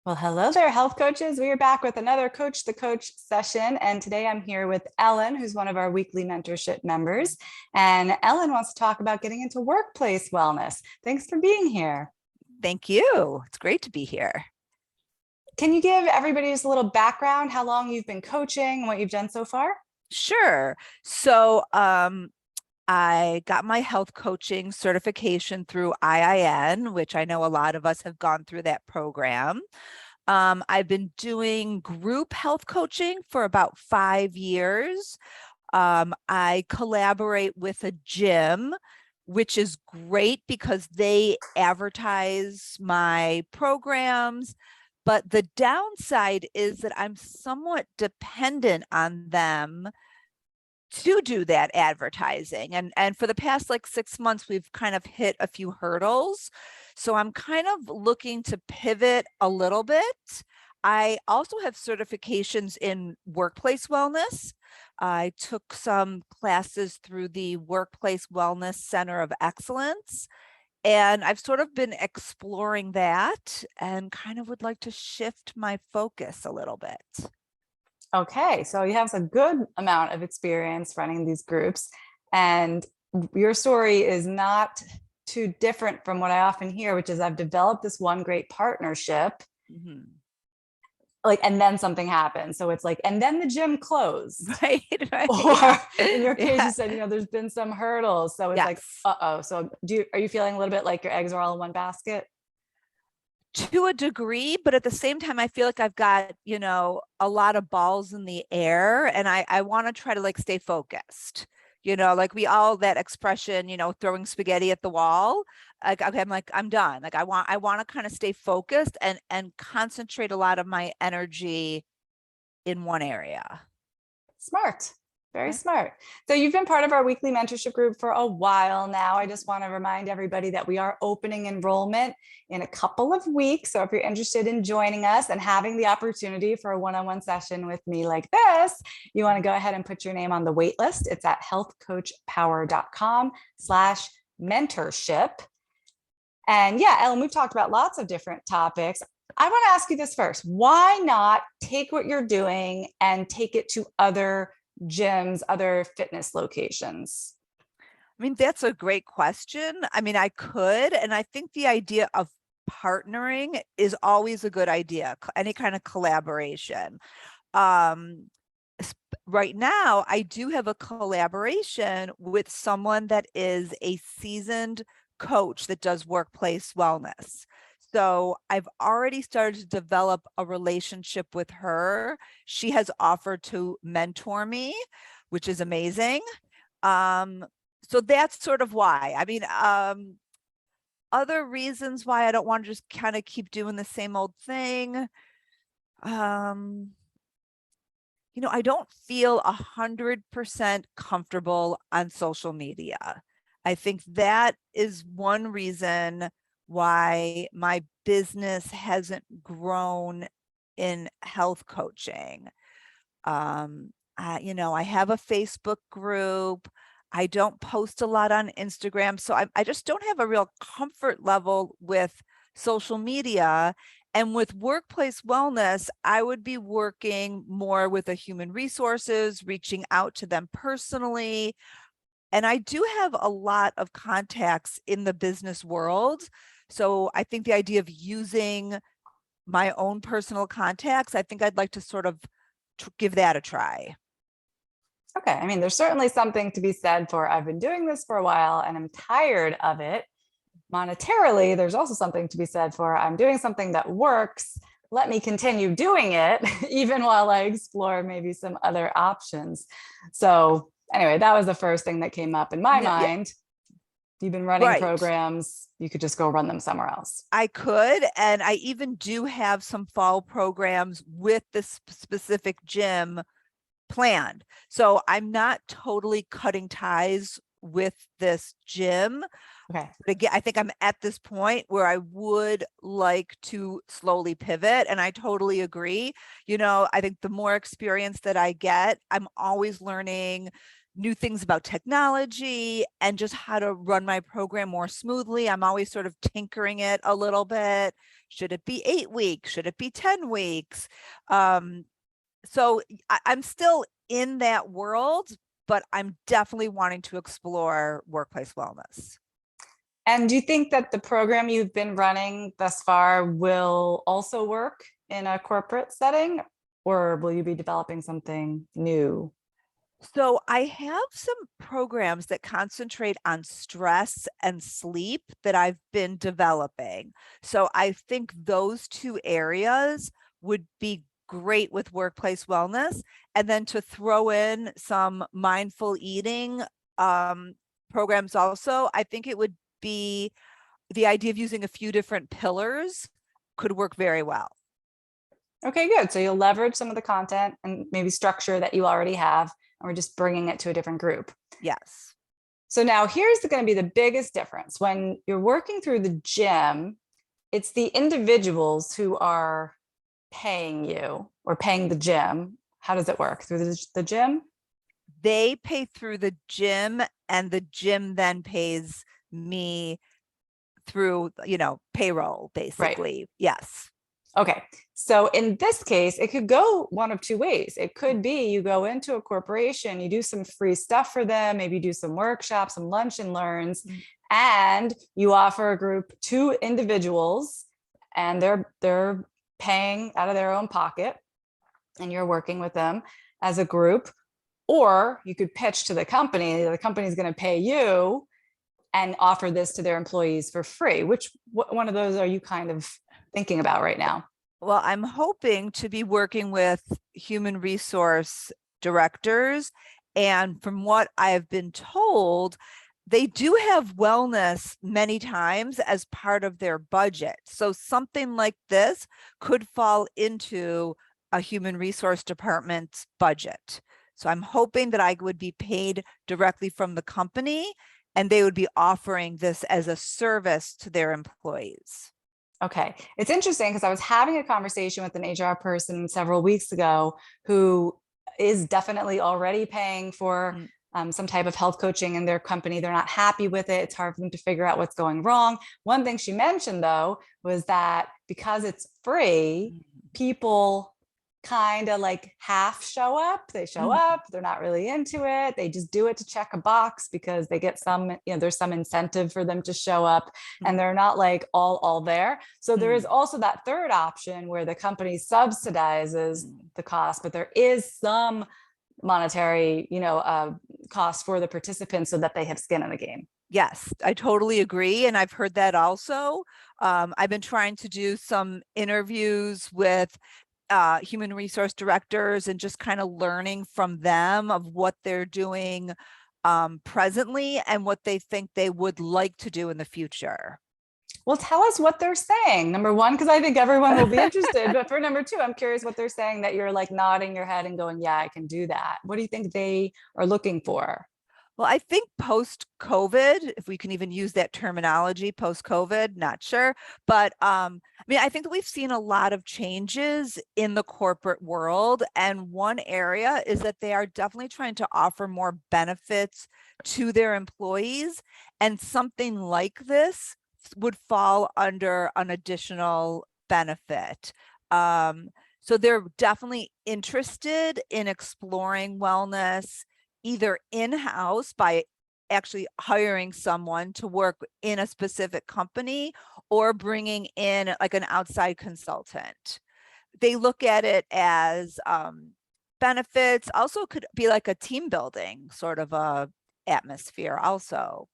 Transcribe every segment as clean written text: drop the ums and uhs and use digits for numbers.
Well, hello there, health coaches. We are back with another Coach the Coach session. And today I'm here with Ellen, who's one of our weekly mentorship members. And Ellen wants to talk about getting into workplace wellness. Thanks for being here. Thank you. It's great to be here. Can you give everybody just a little background, how long you've been coaching and what you've done so far? Sure. I got my health coaching certification through IIN, which I know a lot of us have gone through that program. I've been doing group health coaching for about 5 years. I collaborate with a gym, which is great because they advertise my programs. But the downside is that I'm somewhat dependent on them to do that advertising. And for the past like 6 months, we've kind of hit a few hurdles. So I'm kind of looking to pivot a little bit. I also have certifications in workplace wellness. I took some classes through the Workplace Wellness Center of Excellence. And I've sort of been exploring that and kind of would like to shift my focus a little bit. Okay, so you have a good amount of experience running these groups, and your story is not too different from what I often hear, which is I've developed this one great partnership. Mhm. Like, and then something happens. So it's like, and then the gym closed. Right, right. Or in your case, Yeah. you said, there's been some hurdles. So it's like, Yes. uh-oh. So are you feeling a little bit like your eggs are all in one basket? To a degree, but at the same time, I feel like I've got, a lot of balls in the air and I want to try to like stay focused. Like we all that expression, throwing spaghetti at the wall. Like okay, I'm done. Like I want to kind of stay focused and concentrate a lot of my energy in one area. Smart. Very Yeah. smart. So you've been part of our weekly mentorship group for a while now. I just want to remind everybody that we are opening enrollment in a couple of weeks. So if you're interested in joining us and having the opportunity for a one-on-one session with me like this, you want to go ahead and put your name on the wait list. It's at healthcoachpower.com/mentorship. And yeah, Ellen, we've talked about lots of different topics. I want to ask you this first. Why not take what you're doing and take it to other gyms, other fitness locations? I mean, that's a great question. I mean, I could, and I think the idea of partnering is always a good idea, any kind of collaboration. Um, right now, I do have a collaboration with someone that is a seasoned coach that does workplace wellness. So I've already started to develop a relationship with her. She has offered to mentor me, which is amazing. Um, so that's sort of why. I mean, other reasons why I don't want to just kind of keep doing the same old thing. I don't feel 100% comfortable on social media. I think that is one reason why my business hasn't grown in health coaching. I have a Facebook group. I don't post a lot on Instagram. So I just don't have a real comfort level with social media. And with workplace wellness, I would be working more with the human resources, reaching out to them personally. And I do have a lot of contacts in the business world. So I think the idea of using my own personal contacts, I think I'd like to sort of give that a try. Okay. I mean, there's certainly something to be said for I've been doing this for a while and I'm tired of it. Monetarily, there's also something to be said for I'm doing something that works. Let me continue doing it, even while I explore maybe some other options. So, anyway, that was the first thing that came up in my Yeah, mind. You've been running right. programs, you could just go run them somewhere else. I could, and I even do have some fall programs with this specific gym planned. So I'm not totally cutting ties with this gym. Okay. But again, I think I'm at this point where I would like to slowly pivot. And I totally agree. I think the more experience that I get, I'm always learning new things about technology and just how to run my program more smoothly. I'm always sort of tinkering it a little bit. Should it be 8 weeks? Should it be 10 weeks? So I'm still in that world, but I'm definitely wanting to explore workplace wellness. And do you think that the program you've been running thus far will also work in a corporate setting, or will you be developing something new? So I have some programs that concentrate on stress and sleep that I've been developing. So I think those two areas would be great with workplace wellness. And then to throw in some mindful eating programs also, I think it would be the idea of using a few different pillars could work very well. Okay, good. So you'll leverage some of the content and maybe structure that you already have, and we're just bringing it to a different group. Yes. So now here's going to be the biggest difference. When you're working through the gym, it's the individuals who are paying you or paying the gym. How does it work? Through the gym? They pay through the gym and the gym then pays me through, payroll, Right. basically. Yes. Okay. So in this case, it could go one of two ways. It could be you go into a corporation, you do some free stuff for them, maybe do some workshops, some lunch and learns, and you offer a group to individuals, and they're paying out of their own pocket, and you're working with them as a group. Or you could pitch to the company is going to pay you and offer this to their employees for free. Which one of those are you kind of thinking about right now? Well, I'm hoping to be working with human resource directors. And from what I've been told, they do have wellness many times as part of their budget. So something like this could fall into a human resource department's budget. So I'm hoping that I would be paid directly from the company and they would be offering this as a service to their employees. Okay. It's interesting because I was having a conversation with an HR person several weeks ago who is definitely already paying for some type of health coaching in their company. They're not happy with it. It's hard for them to figure out what's going wrong. One thing she mentioned, though, was that because it's free, people kind of like half show up. They show up, they're not really into it. They just do it to check a box because they get some, there's some incentive for them to show up, and they're not like all there. So there is also that third option where the company subsidizes the cost, but there is some monetary, cost for the participants so that they have skin in the game. Yes, I totally agree. And I've heard that also. I've been trying to do some interviews with human resource directors and just kind of learning from them of what they're doing presently and what they think they would like to do in the future. Well, tell us what they're saying. Number one, because I think everyone will be interested. But for number two, I'm curious what they're saying that you're like nodding your head and going, yeah, I can do that. What do you think they are looking for? Well, I think post-COVID, if we can even use that terminology, post-COVID, not sure. But I think that we've seen a lot of changes in the corporate world. And one area is that they are definitely trying to offer more benefits to their employees. And something like this would fall under an additional benefit. So they're definitely interested in exploring wellness either in-house by actually hiring someone to work in a specific company or bringing in like an outside consultant. They look at it as benefits, also could be like a team building sort of a atmosphere also.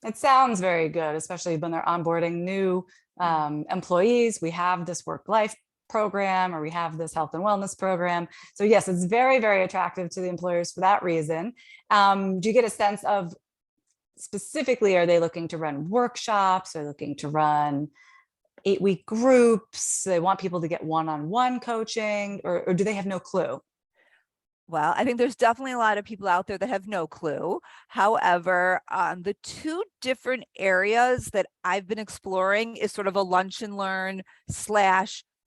It sounds very good, especially when they're onboarding new employees. We have this work-life program, or we have this health and wellness program. So yes, it's very, very attractive to the employers for that reason. Do you get a sense of specifically, are they looking to run workshops? Are they looking to run 8-week groups? They want people to get one-on-one coaching, or do they have no clue? Well, I think there's definitely a lot of people out there that have no clue. However, the two different areas that I've been exploring is sort of a lunch and learn /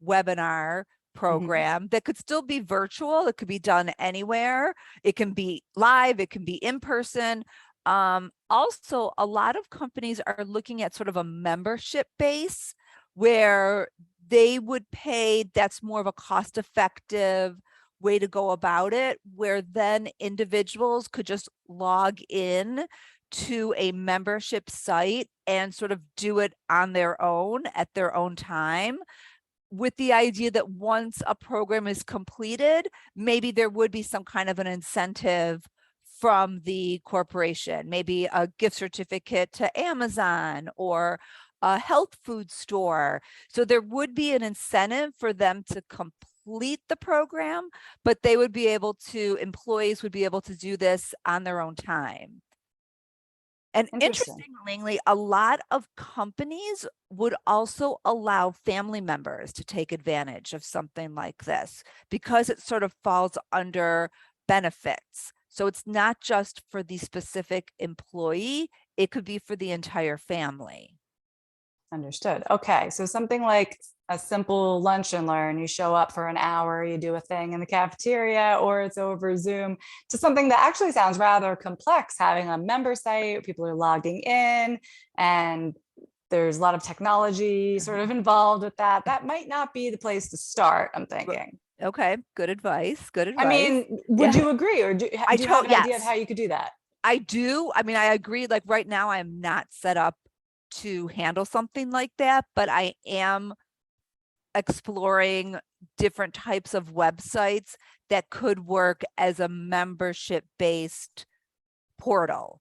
webinar program that could still be virtual. It could be done anywhere. It can be live, it can be in person. Also, a lot of companies are looking at sort of a membership base where they would pay, that's more of a cost-effective way to go about it, where then individuals could just log in to a membership site and sort of do it on their own at their own time, with the idea that once a program is completed, maybe there would be some kind of an incentive from the corporation, maybe a gift certificate to Amazon or a health food store. So there would be an incentive for them to complete the program, but they would be able to, employees would be able to do this on their own time. And Interesting. interestingly, a lot of companies would also allow family members to take advantage of something like this because it sort of falls under benefits. So it's not just for the specific employee, it could be for the entire family. Understood. Okay. So something like a simple lunch and learn, you show up for an hour, you do a thing in the cafeteria, or it's over Zoom, to something that actually sounds rather complex, having a member site, people are logging in, and there's a lot of technology sort of involved with that. That might not be the place to start, I'm thinking. Okay, good advice. Good I advice. mean, would you agree, or do you have an idea of how you could do that? I do. I mean, I agree. Like right now, I am not set up to handle something like that, but I am exploring different types of websites that could work as a membership based portal.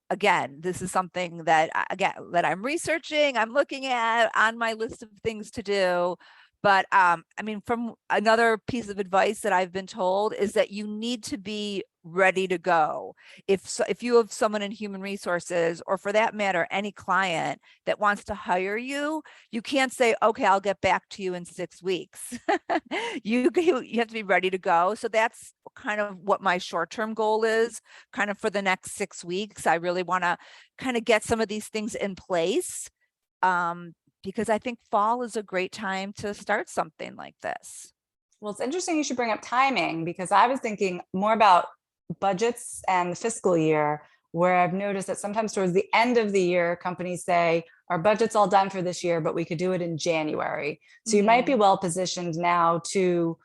Again, this is something that that I'm researching, I'm looking at on my list of things to do. But I mean, from another piece of advice that I've been told is that you need to be ready to go. If you have someone in human resources, or for that matter, any client that wants to hire you, you can't say, okay, I'll get back to you in 6 weeks. You have to be ready to go. So that's kind of what my short-term goal is, kind of for the next 6 weeks. I really want to kind of get some of these things in place. Because I think fall is a great time to start something like this. Well, it's interesting you should bring up timing, because I was thinking more about budgets and the fiscal year, where I've noticed that sometimes towards the end of the year, companies say, our budget's all done for this year, but we could do it in January. So you might be well positioned now to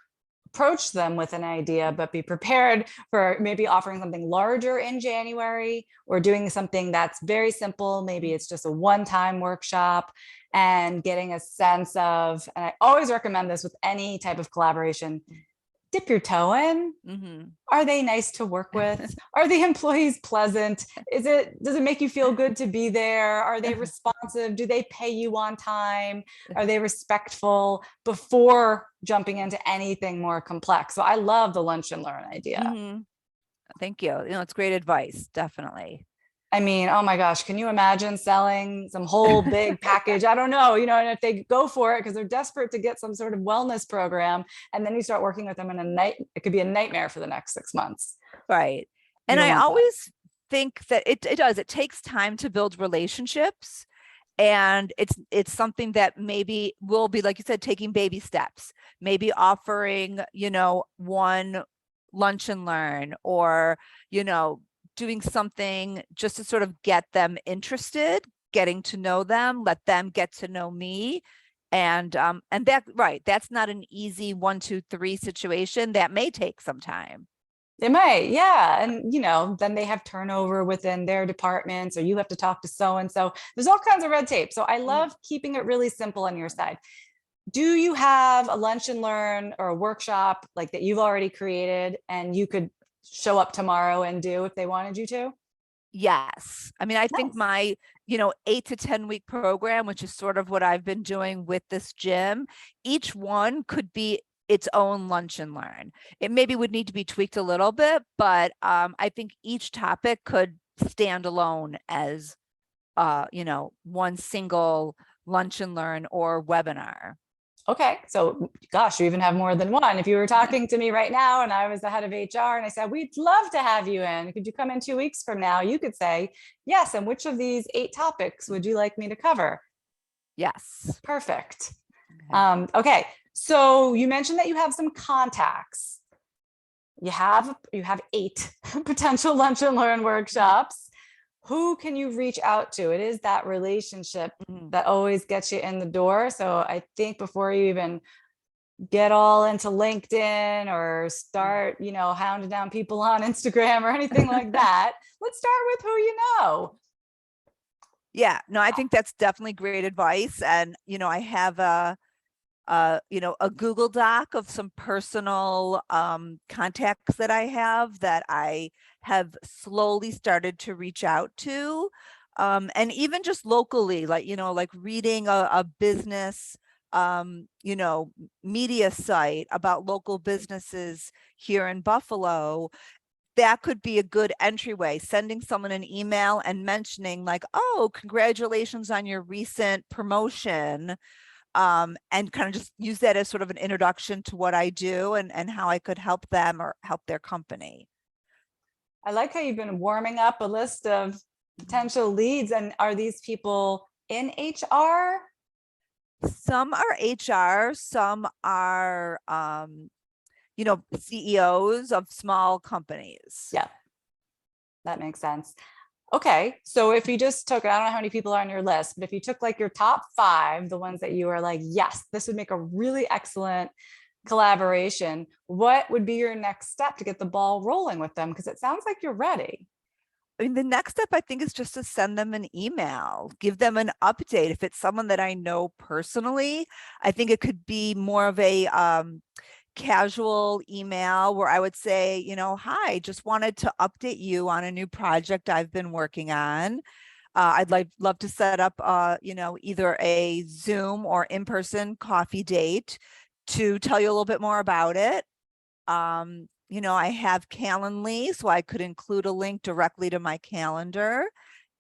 approach them with an idea, but be prepared for maybe offering something larger in January, or doing something that's very simple. Maybe it's just a one-time workshop, and getting a sense of, and I always recommend this with any type of collaboration, dip your toe in. Are they nice to work with? Are the employees pleasant? Does it make you feel good to be there? Are they responsive? Do they pay you on time? Are they respectful, before jumping into anything more complex? So I love the lunch and learn idea. Thank you. It's great advice. Definitely. I mean, oh my gosh, can you imagine selling some whole big package? I don't know, and if they go for it because they're desperate to get some sort of wellness program, and then you start working with them in a night, it could be a nightmare for the next 6 months. Right. And I always think that it does. It takes time to build relationships. And it's something that maybe will be, like you said, taking baby steps, maybe offering, one lunch and learn, or, doing something just to sort of get them interested, getting to know them, let them get to know me. And that, right, that's not an easy 1, 2, 3 situation. That may take some time. It might, yeah. And, then they have turnover within their departments, or you have to talk to so-and-so. There's all kinds of red tape. So I love keeping it really simple on your side. Do you have a lunch and learn or a workshop like that you've already created, and you could show up tomorrow and do if they wanted you to? Yes. I mean, I think my, 8 to 10 week program, which is sort of what I've been doing with this gym, each one could be its own lunch and learn. It maybe would need to be tweaked a little bit, but I think each topic could stand alone as, one single lunch and learn or webinar. Okay, so gosh, you even have more than one. If you were talking to me right now and I was the head of HR and I said, we'd love to have you in, could you come in 2 weeks from now? You could say, yes, and which of these 8 topics would you like me to cover? Yes. Perfect. Okay, So you mentioned that you have some contacts. You have 8 potential lunch and learn workshops. Who can you reach out to? It is that relationship Mhm. that always gets you in the door. So I think before you even get all into LinkedIn or start, hounding down people on Instagram or anything like that, let's start with who you know. Yeah, no, I think that's definitely great advice. And, I have a Google Doc of some personal contacts that I have that I have slowly started to reach out to. And even just locally, like reading a business, media site about local businesses here in Buffalo. That could be a good entryway, sending someone an email and mentioning like, oh, congratulations on your recent promotion, and kind of just use that as sort of an introduction to what I do and how I could help them or help their company. I like how you've been warming up a list of potential leads. And are these people in HR? Some are HR, some are, CEOs of small companies. Yeah, that makes sense. Okay, so if you just took, I don't know how many people are on your list, but if you took like your top 5, the ones that you are like, yes, this would make a really excellent collaboration, what would be your next step to get the ball rolling with them? Because it sounds like you're ready. I mean, the next step, I think, is just to send them an email, give them an update. If it's someone that I know personally, I think it could be more of a casual email where I would say, hi, just wanted to update you on a new project I've been working on. I'd love to set up, either a Zoom or in-person coffee date to tell you a little bit more about it. I have Calendly, so I could include a link directly to my calendar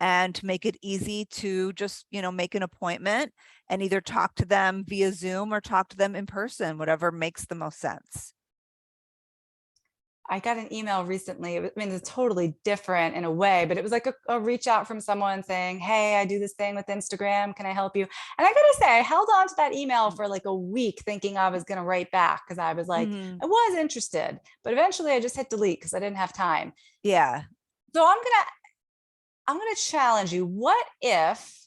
and to make it easy to just, make an appointment and either talk to them via Zoom or talk to them in person, whatever makes the most sense. I got an email recently. I mean, it's totally different in a way, but it was like a reach out from someone saying, hey, I do this thing with Instagram. Can I help you? And I got to say, I held on to that email for like a week thinking I was going to write back because I was like, Mhm. I was interested, but eventually I just hit delete because I didn't have time. Yeah. So I'm gonna challenge you. What if,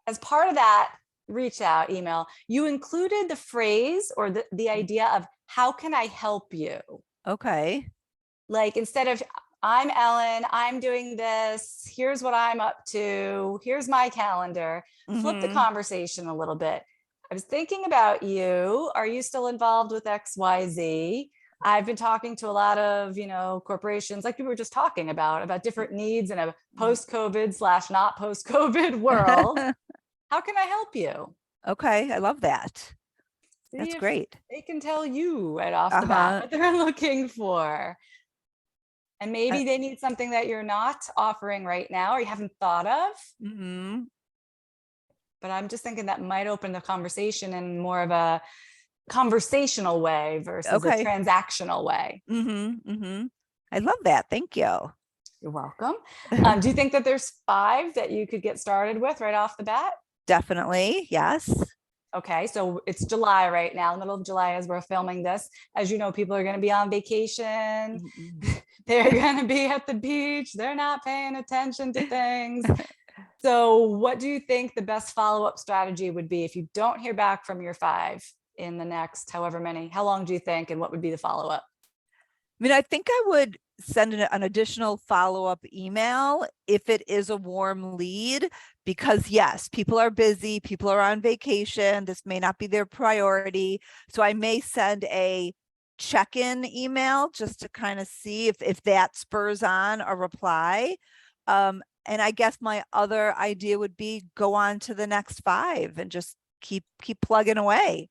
as part of that reach out email, you included the phrase or the idea of how can I help you? Okay. Like instead of I'm Ellen, I'm doing this, here's what I'm up to, here's my calendar, flip the Hmm. conversation a little bit. I was thinking about you. Are you still involved with XYZ? I've been talking to a lot of, corporations like we were just talking about different needs in a post-COVID slash not post-COVID world. How can I help you? Okay. I love that. See That's if great. they can tell you right off the bat Uh-huh. what they're looking for. And Uh, maybe they need something that you're not offering right now or you haven't thought of. mhm. But I'm just thinking that might open the conversation in more of a conversational way versus a Okay. transactional way. I love that. Thank you. You're welcome. Do you think that there's 5 that you could get started with right off the bat? Definitely. Yes. Okay, so it's July right now, the middle of July as we're filming this. As you know, people are going to be on vacation. Mhm. They're going to be at the beach. They're not paying attention to things. So, what do you think the best follow-up strategy would be if you don't hear back from your 5 in the next however many? How long do you think, and what would be the follow-up? I mean, I think I would send an additional follow-up email if it is a warm lead, because yes, people are busy, people are on vacation, this may not be their priority. So I may send a check-in email just to kind of see if that spurs on a reply. And I guess my other idea would be go on to the next 5 and just keep plugging away.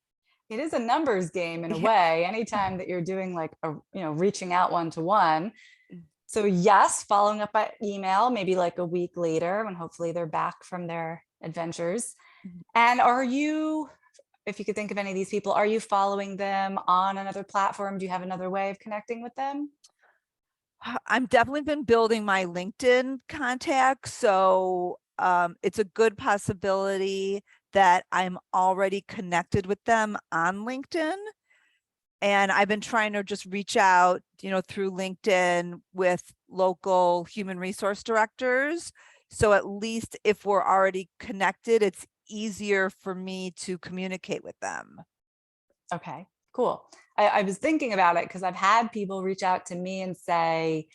It is a numbers game in a Yeah. way. Anytime that you're doing like reaching out one to one. So yes, following up by email, maybe like a week later when hopefully they're back from their adventures. And are you, if you could think of any of these people, are you following them on another platform? Do you have another way of connecting with them? I'm definitely been building my LinkedIn contacts, so it's a good possibility that I'm already connected with them on LinkedIn. And I've been trying to just reach out, through LinkedIn with local human resource directors. So at least if we're already connected, it's easier for me to communicate with them. Okay, cool. I was thinking about it because I've had people reach out to me and say,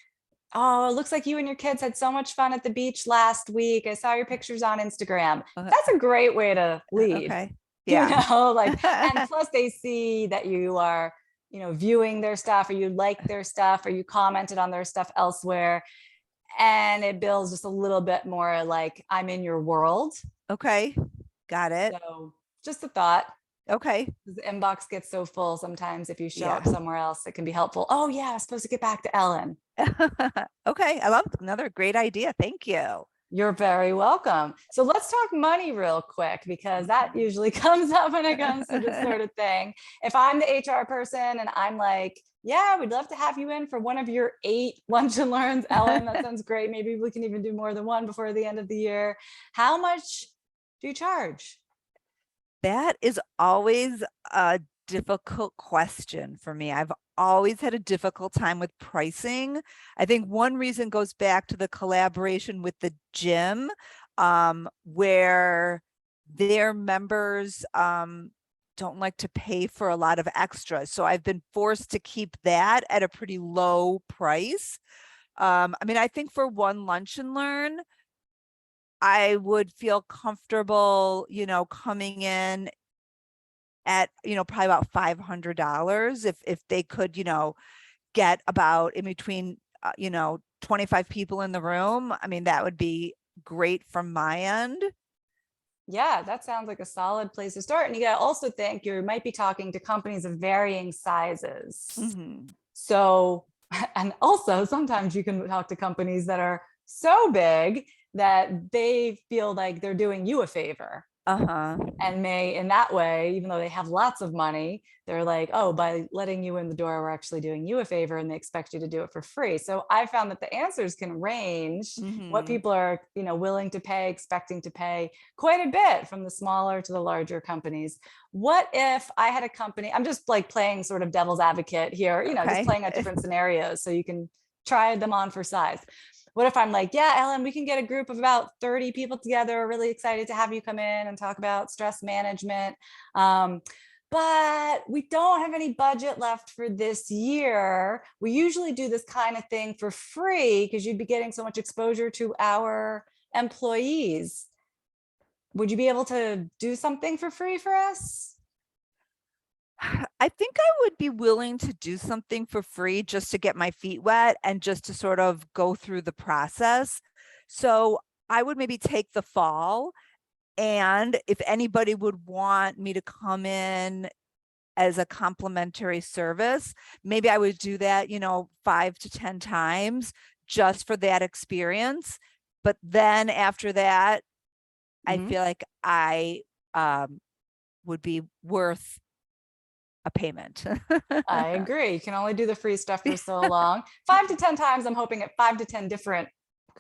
oh, it looks like you and your kids had so much fun at the beach last week. I saw your pictures on Instagram. That's a great way to lead. Okay. You Yeah. know, like, and plus they see that you are, viewing their stuff, or you like their stuff, or you commented on their stuff elsewhere. And it builds just a little bit more like, I'm in your world. Okay. Got it. So just a thought. Okay. The inbox gets so full sometimes. If you show Yeah. up somewhere else, it can be helpful. Oh yeah, I was supposed to get back to Ellen. Okay. I love another great idea. Thank you. You're very welcome. So let's talk money real quick, because that usually comes up when it comes to this sort of thing. If I'm the HR person and I'm like, yeah, we'd love to have you in for one of your 8 lunch and learns, Ellen, that sounds great. Maybe we can even do more than one before the end of the year. How much do you charge? That is always a difficult question for me. I've always had a difficult time with pricing. I think one reason goes back to the collaboration with the gym, where their members don't like to pay for a lot of extras. So I've been forced to keep that at a pretty low price. I think for one lunch and learn, I would feel comfortable, coming in at, probably about $500 if they could, get about in between, 25 people in the room. That would be great from my end. Yeah, that sounds like a solid place to start. And you gotta also think you might be talking to companies of varying sizes. Mm-hmm. So, and also sometimes you can talk to companies that are so big that they feel like they're doing you a favor. Uh-huh. And may, in that way, even though they have lots of money, they're like, oh, by letting you in the door, we're actually doing you a favor, and they expect you to do it for free. So I found that the answers can range what Mm-hmm. people are, willing to pay, expecting to pay quite a bit, from the smaller to the larger companies. What if I had a company? I'm just like playing sort of devil's advocate here, just Okay. playing out different scenarios so you can try them on for size. What if I'm like, yeah, Ellen, we can get a group of about 30 people together. Really excited to have you come in and talk about stress management. But we don't have any budget left for this year. We usually do this kind of thing for free because you'd be getting so much exposure to our employees. Would you be able to do something for free for us? I think I would be willing to do something for free just to get my feet wet and just to sort of go through the process. So I would maybe take the fall, and if anybody would want me to come in as a complimentary service, maybe I would do that, 5 to 10 times just for that experience. But then after that, I Mhm. feel like I would be worth a payment. I agree. You can only do the free stuff for so long. 5 to 10 times, I'm hoping at 5 to 10 different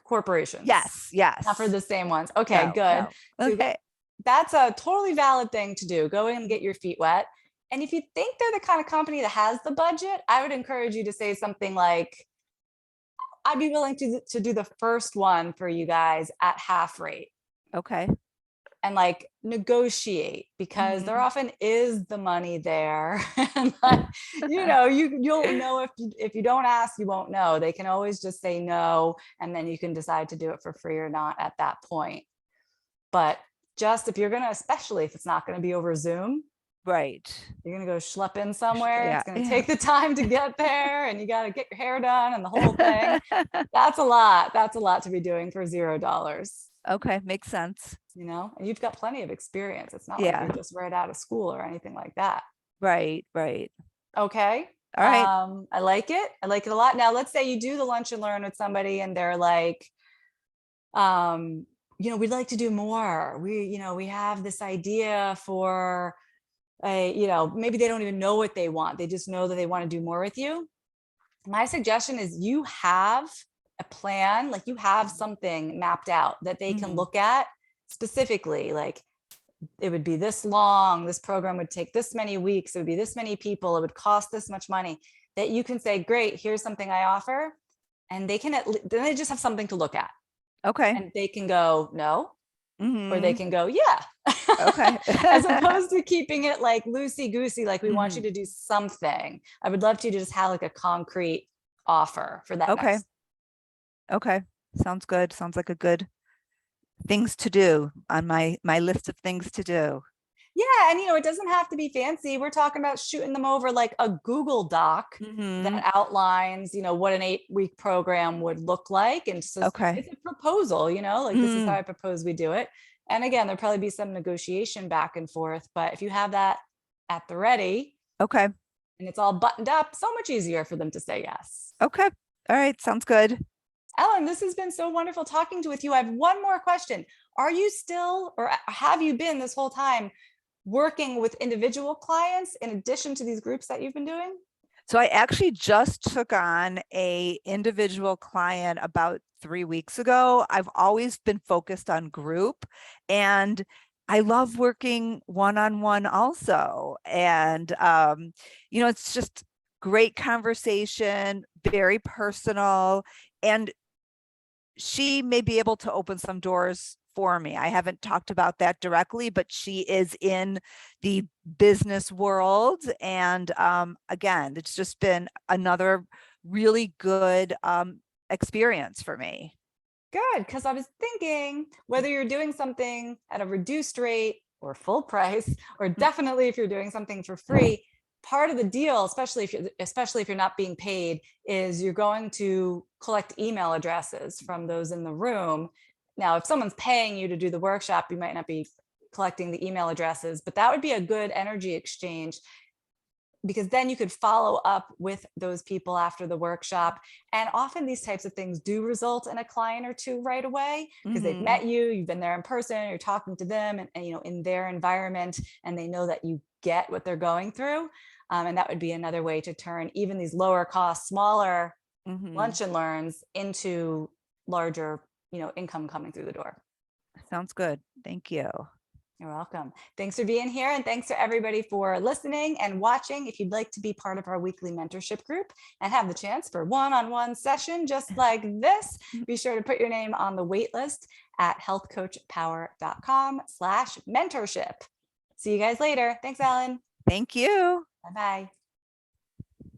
corporations, Yes, not for yes. the same ones. Okay, No, good. no. So Okay. that's a totally valid thing to do. Go in and get your feet wet. And if you think they're the kind of company that has the budget, I would encourage you to say something like, I'd be willing to do the first one for you guys at half rate, Okay. and like negotiate, because there Mhm. often is the money there. And like, you'll know, if you don't ask, you won't know. They can always just say no, and then you can decide to do it for free or not at that point. But just if you're gonna, especially if it's not gonna be over Zoom, Right. you're gonna go schlep in somewhere. Yeah. It's gonna Yeah. take the time to get there, and you got to get your hair done and the whole thing. That's a lot. That's a lot to be doing for $0. Okay, makes sense. And you've got plenty of experience. It's not like Yeah. you're just right out of school or anything like that. Right, right. Okay. All right. I like it. I like it a lot. Now, let's say you do the lunch and learn with somebody and they're like, we'd like to do more. We have this idea for maybe they don't even know what they want. They just know that they want to do more with you. My suggestion is you have a plan, like you have something mapped out that they can Mhm. look at specifically, like, it would be this long, this program would take this many weeks, it would be this many people, it would cost this much money, that you can say, great, here's something I offer. And they can, then they just have something to look at. Okay. And they can go, no, or they Mhm. can go, yeah. Okay. As opposed to keeping it like loosey goosey, like we want you Mhm. to do something. I would love to just have like a concrete offer for that Okay. next. Okay. Sounds good. Sounds like a good things to do on my list of things to do. Yeah. And, it doesn't have to be fancy. We're talking about shooting them over like a Google Doc Mhm. that outlines, what an 8-week program would look like. And so Okay. it's a proposal, like this is how Mm. I propose we do it. And again, there'll probably be some negotiation back and forth, but if you have that at the ready Okay. and it's all buttoned up, so much easier for them to say yes. Okay. All right. Sounds good. Ellen, this has been so wonderful talking to with you. I have one more question. Are you still, or have you been this whole time working with individual clients in addition to these groups that you've been doing? So I actually just took on a individual client about 3 weeks ago. I've always been focused on group, and I love working one-on-one also. And it's just great conversation, very personal, and she may be able to open some doors for me. I haven't talked about that directly, but she is in the business world. And again, it's just been another really good experience for me. Good, because I was thinking whether you're doing something at a reduced rate or full price, or definitely if you're doing something for free, part of the deal, especially if you're not being paid, is you're going to collect email addresses from those in the room. Now, if someone's paying you to do the workshop, you might not be collecting the email addresses, but that would be a good energy exchange, because then you could follow up with those people after the workshop. And often these types of things do result in a client or two right away, because they've Mhm. met you, you've been there in person, you're talking to them and in their environment, and they know that you get what they're going through. And that would be another way to turn even these lower cost, smaller Mhm. lunch and learns into larger, income coming through the door. Sounds good. Thank you. You're welcome. Thanks for being here. And thanks to everybody for listening and watching. If you'd like to be part of our weekly mentorship group and have the chance for one-on-one session just like this, be sure to put your name on the wait list at healthcoachpower.com/mentorship. See you guys later. Thanks, Ellen. Thank you. Bye-bye.